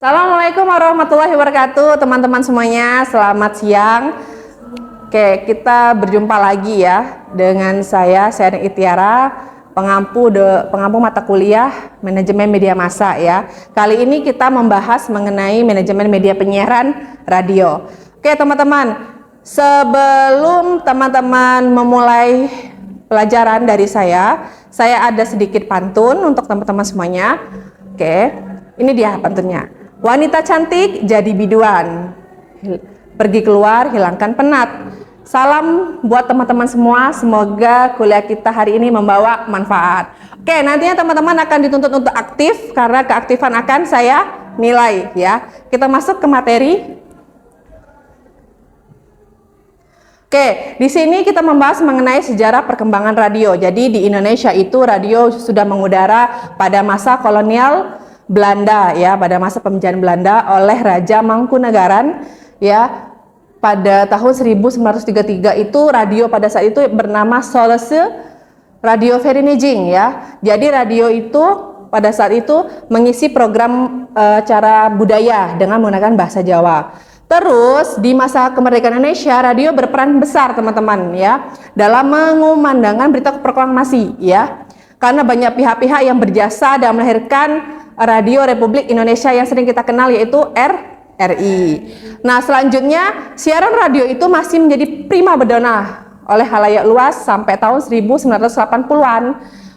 Assalamualaikum warahmatullahi wabarakatuh, teman-teman semuanya. Selamat siang. Oke, kita berjumpa lagi ya dengan saya Itiara, pengampu mata kuliah manajemen media massa ya. Kali ini kita membahas mengenai manajemen media penyiaran radio. Oke, teman-teman, sebelum teman-teman memulai pelajaran dari saya ada sedikit pantun untuk teman-teman semuanya. Oke, ini dia pantunnya. Wanita cantik jadi biduan, pergi keluar hilangkan penat. Salam buat teman-teman semua, semoga kuliah kita hari ini membawa manfaat. Oke, nantinya teman-teman akan dituntut untuk aktif, karena keaktifan akan saya nilai ya. Kita masuk ke materi. Oke, di sini kita membahas mengenai sejarah perkembangan radio. Jadi di Indonesia itu radio sudah mengudara pada masa kolonial Belanda ya, pada masa pemerintahan Belanda oleh Raja Mangkunegaran ya. Pada tahun 1933 itu radio pada saat itu bernama Solse Radio Vereniging ya. Jadi radio itu pada saat itu mengisi program cara budaya dengan menggunakan bahasa Jawa. Terus di masa kemerdekaan Indonesia radio berperan besar teman-teman ya dalam mengumandangkan berita proklamasi ya. Karena banyak pihak-pihak yang berjasa dan melahirkan Radio Republik Indonesia yang sering kita kenal yaitu RRI. Nah, selanjutnya siaran radio itu masih menjadi prima bedona oleh khalayak luas sampai tahun 1980-an.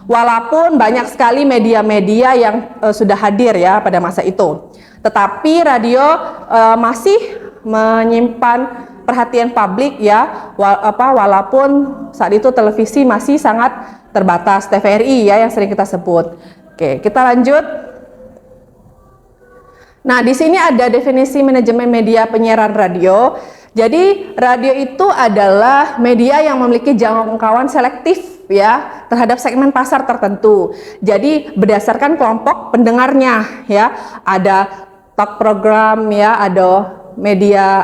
Walaupun banyak sekali media-media yang sudah hadir ya pada masa itu. Tetapi radio masih menyimpan perhatian publik ya, walaupun saat itu televisi masih sangat terbatas, TVRI ya yang sering kita sebut. Oke, kita lanjut. Nah, di sini ada definisi manajemen media penyiaran radio. Jadi, radio itu adalah media yang memiliki jangkauan selektif ya terhadap segmen pasar tertentu. Jadi, berdasarkan kelompok pendengarnya ya. Ada talk program ya, ada media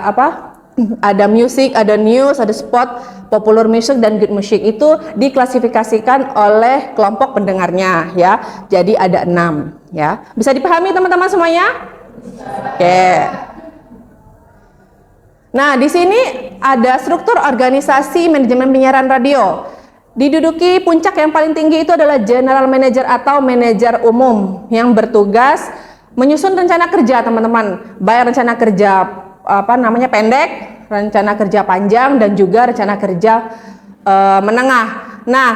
ada musik, ada news, ada spot, popular music dan good music itu diklasifikasikan oleh kelompok pendengarnya ya. Jadi ada 6 ya. Bisa dipahami teman-teman semuanya? Oke. Nah, di sini ada struktur organisasi manajemen penyiaran radio. Diduduki puncak yang paling tinggi itu adalah general manager atau manajer umum yang bertugas menyusun rencana kerja teman-teman. Baik rencana kerja pendek, rencana kerja panjang dan juga rencana kerja menengah. Nah,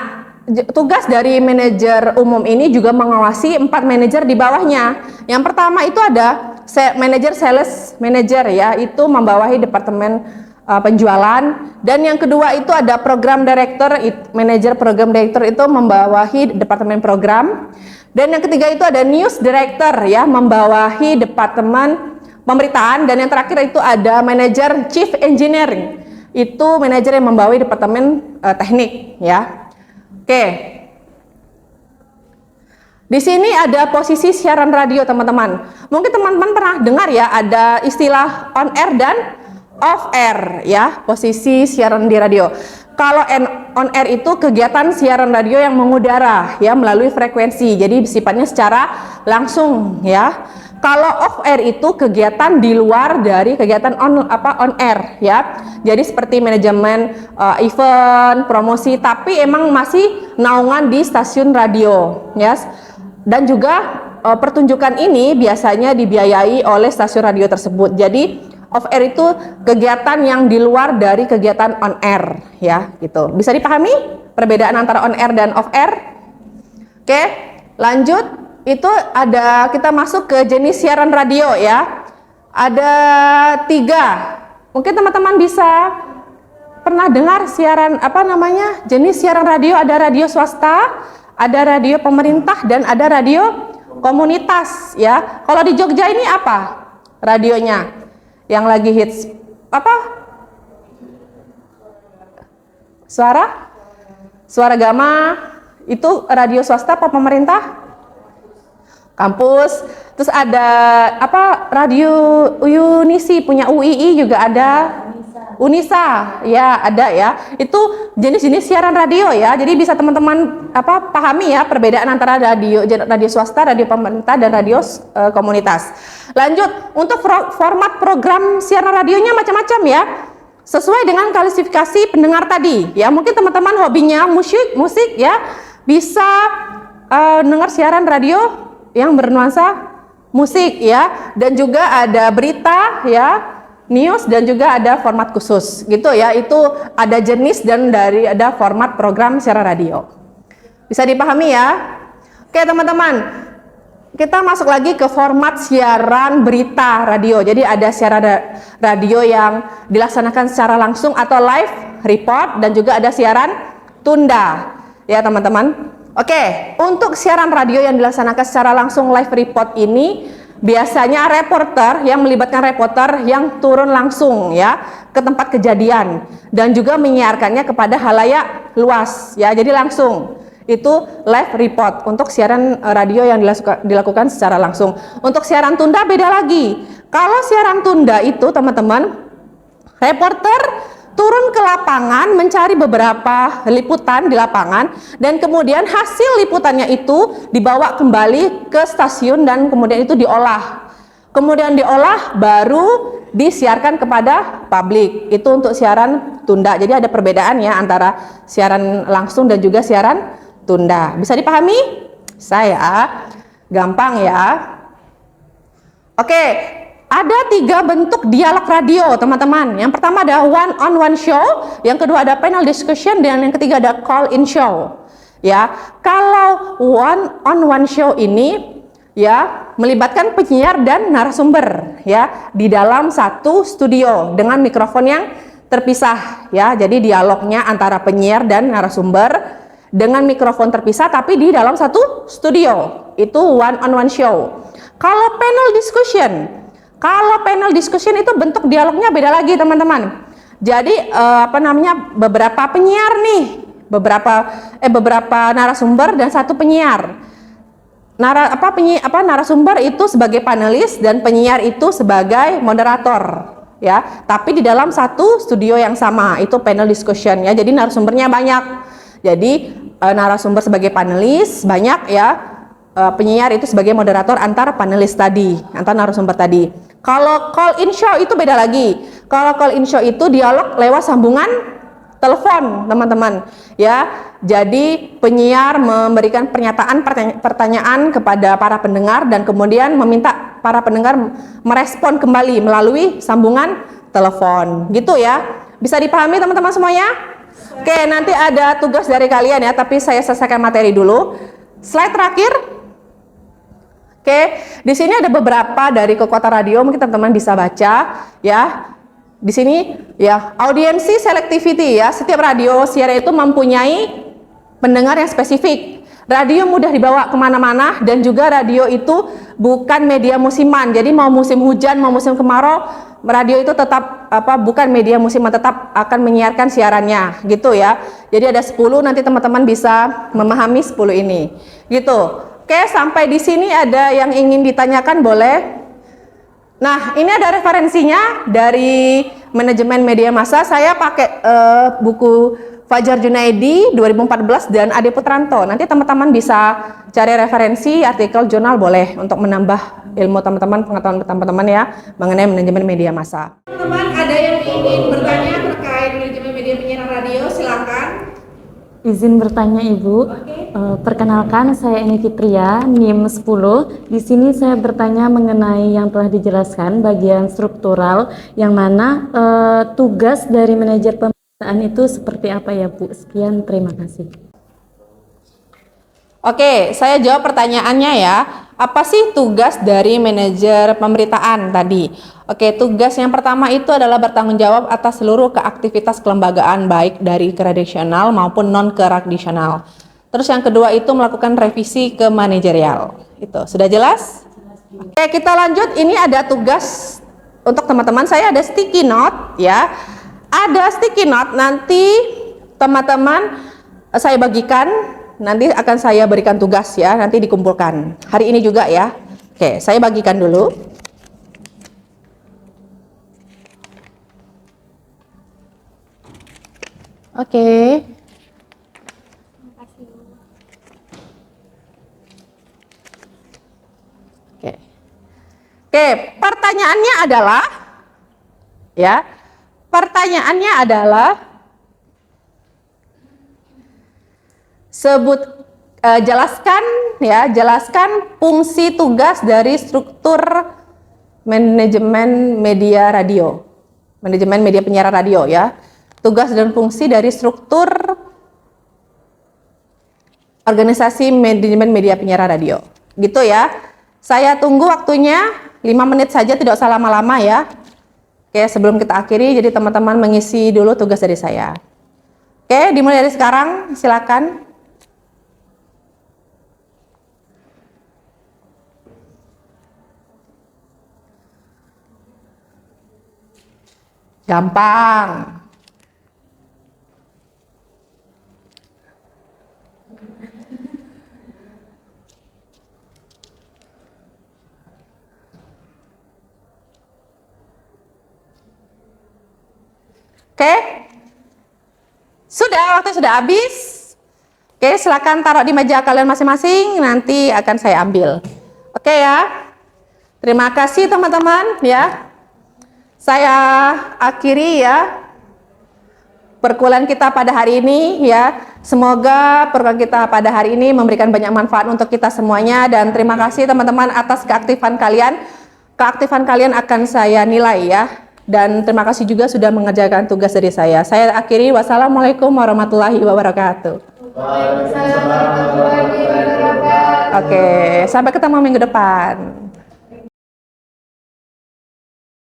tugas dari manajer umum ini juga mengawasi 4 manajer di bawahnya. Yang pertama itu ada manajer sales manager ya, itu membawahi departemen penjualan, dan yang kedua itu ada program director, manajer program director itu membawahi departemen program, dan yang ketiga itu ada news director ya, membawahi departemen pemberitaan, dan yang terakhir itu ada manajer chief engineering, itu manajer yang membawahi departemen teknik ya. Oke. Di sini ada posisi siaran radio teman-teman. Mungkin teman-teman pernah dengar ya ada istilah on air dan off air ya, posisi siaran di radio. Kalau on air itu kegiatan siaran radio yang mengudara ya melalui frekuensi. Jadi sifatnya secara langsung ya. Kalau off air itu kegiatan di luar dari kegiatan on air ya. Jadi seperti manajemen event, promosi, tapi emang masih naungan di stasiun radio ya. Dan juga pertunjukan ini biasanya dibiayai oleh stasiun radio tersebut. Jadi off air itu kegiatan yang di luar dari kegiatan on air ya gitu. Bisa dipahami perbedaan antara on air dan off air? Oke, lanjut. Itu ada, kita masuk ke jenis siaran radio ya. Ada 3. Mungkin teman-teman bisa pernah dengar siaran jenis siaran radio. Ada radio swasta, ada radio pemerintah, dan ada radio komunitas ya. Kalau di Jogja ini apa radionya yang lagi hits? Suara Gama itu radio swasta apa pemerintah? Kampus. Terus ada radio Unisi punya UII juga ada. Unisa, ya ada ya. Itu jenis-jenis siaran radio ya. Jadi bisa teman-teman pahami ya perbedaan antara radio swasta, radio pemerintah dan radio komunitas. Lanjut, untuk format program siaran radionya macam-macam ya. Sesuai dengan klasifikasi pendengar tadi ya. Mungkin teman-teman hobinya musik ya, bisa dengar siaran radio yang bernuansa musik ya, dan juga ada berita ya, news, dan juga ada format khusus gitu ya. Itu ada jenis dan ada format program siaran radio. Bisa dipahami ya? Oke teman-teman, kita masuk lagi ke format siaran berita radio. Jadi ada siaran radio yang dilaksanakan secara langsung atau live report, dan juga ada siaran tunda ya teman-teman. Oke, untuk siaran radio yang dilaksanakan secara langsung live report ini biasanya reporter yang melibatkan reporter yang turun langsung ya ke tempat kejadian dan juga menyiarkannya kepada halayak luas ya. Jadi langsung. Itu live report untuk siaran radio yang dilakukan secara langsung. Untuk siaran tunda beda lagi. Kalau siaran tunda itu teman-teman, reporter turun ke lapangan mencari beberapa liputan di lapangan, dan kemudian hasil liputannya itu dibawa kembali ke stasiun dan kemudian itu diolah. Kemudian diolah baru disiarkan kepada publik. Itu untuk siaran tunda. Jadi ada perbedaan ya antara siaran langsung dan juga siaran tunda. Bisa dipahami? Saya gampang ya. Oke. Ada 3 bentuk dialog radio, teman-teman. Yang pertama ada one-on-one show, yang kedua ada panel discussion, dan yang ketiga ada call-in show. Ya, kalau one-on-one show ini ya melibatkan penyiar dan narasumber ya di dalam satu studio dengan mikrofon yang terpisah ya. Jadi dialognya antara penyiar dan narasumber dengan mikrofon terpisah tapi di dalam satu studio. Itu one-on-one show. Kalau panel discussion itu bentuk dialognya beda lagi teman-teman. Jadi beberapa penyiar nih, beberapa narasumber dan satu penyiar. Narasumber itu sebagai panelis dan penyiar itu sebagai moderator ya. Tapi di dalam satu studio yang sama, itu panel discussion ya. Jadi narasumbernya banyak. Jadi narasumber sebagai panelis banyak ya. Penyiar itu sebagai moderator antar panelis tadi, antar narasumber tadi. Kalau call in show itu beda lagi. Kalau call in show itu dialog lewat sambungan telepon, teman-teman. Ya, jadi penyiar memberikan pertanyaan kepada para pendengar dan kemudian meminta para pendengar merespon kembali melalui sambungan telepon. Gitu ya. Bisa dipahami teman-teman semuanya? Oke, nanti ada tugas dari kalian ya, tapi saya selesaikan materi dulu. Slide terakhir. Oke, di sini ada beberapa dari kekuatan radio, mungkin teman-teman bisa baca ya. Di sini ya, audiensi selectivity ya. Setiap radio siaran itu mempunyai pendengar yang spesifik. Radio mudah dibawa kemana-mana dan juga radio itu bukan media musiman. Jadi mau musim hujan, mau musim kemarau, radio itu tetap bukan media musiman, tetap akan menyiarkan siarannya gitu ya. Jadi ada 10, nanti teman-teman bisa memahami 10 ini. Gitu. Oke, sampai di sini ada yang ingin ditanyakan boleh. Nah, ini ada referensinya dari manajemen media massa. Saya pakai buku Fajar Junaidi 2014 dan Ade Putranto. Nanti teman-teman bisa cari referensi artikel jurnal boleh untuk menambah ilmu teman-teman, pengetahuan teman-teman ya mengenai manajemen media massa. Teman-teman ada yang ingin bertanya terkait manajemen media penyiaran radio, silakan. Izin bertanya Ibu. Perkenalkan, saya Eni Fitria, NIM 10. Di sini saya bertanya mengenai yang telah dijelaskan bagian struktural, yang mana tugas dari manajer pemberitaan itu seperti apa ya Bu? Sekian, terima kasih. Oke, saya jawab pertanyaannya ya. Apa sih tugas dari manajer pemberitaan tadi? Oke, tugas yang pertama itu adalah bertanggung jawab atas seluruh aktivitas kelembagaan baik dari keredaksional maupun non keredaksional. Terus yang kedua itu melakukan revisi ke manajerial. Itu sudah jelas? Oke, kita lanjut. Ini ada tugas untuk teman-teman. Saya ada sticky note ya. Ada sticky note, nanti teman-teman saya bagikan, nanti akan saya berikan tugas ya, nanti dikumpulkan. Hari ini juga ya. Oke, saya bagikan dulu. Oke. Oke. Oke, pertanyaannya adalah ya. Pertanyaannya adalah jelaskan fungsi tugas dari struktur manajemen media radio. Manajemen media penyiaran radio ya. Tugas dan fungsi dari struktur organisasi manajemen media penyiaran radio. Gitu ya. Saya tunggu waktunya 5 menit saja, tidak usah lama-lama ya. Oke, sebelum kita akhiri, jadi teman-teman mengisi dulu tugas dari saya. Oke, dimulai dari sekarang, silakan. Gampang. Oke, waktu sudah habis. Oke, silakan taruh di meja kalian masing-masing, nanti akan saya ambil. Oke ya, terima kasih teman-teman ya. Saya akhiri ya perkuliahan kita pada hari ini ya. Semoga perkuliahan kita pada hari ini memberikan banyak manfaat untuk kita semuanya, dan terima kasih teman-teman atas keaktifan kalian. Keaktifan kalian akan saya nilai ya. Dan terima kasih juga sudah mengerjakan tugas dari saya. Saya akhiri, wassalamualaikum warahmatullahi wabarakatuh. Waalaikumsalam warahmatullahi wabarakatuh. Oke, sampai ketemu minggu depan.